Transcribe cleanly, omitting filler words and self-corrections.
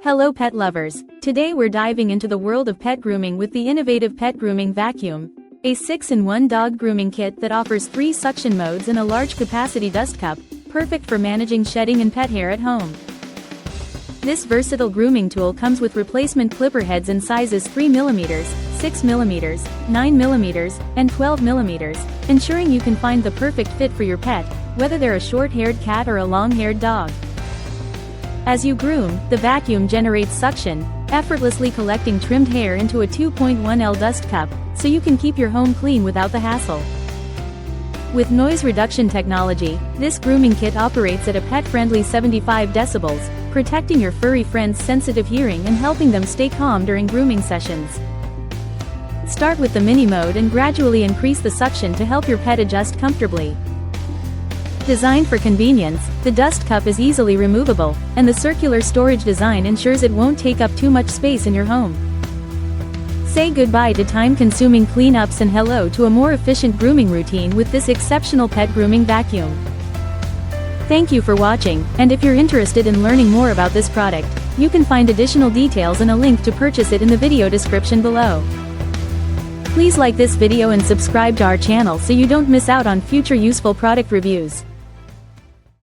Hello pet lovers, today we're diving into the world of pet grooming with the innovative Pet Grooming Vacuum, a 6-in-1 dog grooming kit that offers 3 suction modes and a large capacity dust cup, perfect for managing shedding and pet hair at home. This versatile grooming tool comes with replacement clipper heads in sizes 3mm, 6mm, 9mm, and 12mm, ensuring you can find the perfect fit for your pet, whether they're a short-haired cat or a long-haired dog. As you groom, the vacuum generates suction, effortlessly collecting trimmed hair into a 2.1L dust cup, so you can keep your home clean without the hassle. With noise reduction technology, this grooming kit operates at a pet-friendly 75 decibels, protecting your furry friends' sensitive hearing and helping them stay calm during grooming sessions. Start with the mini mode and gradually increase the suction to help your pet adjust comfortably. Designed for convenience, the dust cup is easily removable, and the circular storage design ensures it won't take up too much space in your home. Say goodbye to time-consuming cleanups and hello to a more efficient grooming routine with this exceptional pet grooming vacuum. Thank you for watching, and if you're interested in learning more about this product, you can find additional details and a link to purchase it in the video description below. Please like this video and subscribe to our channel so you don't miss out on future useful product reviews.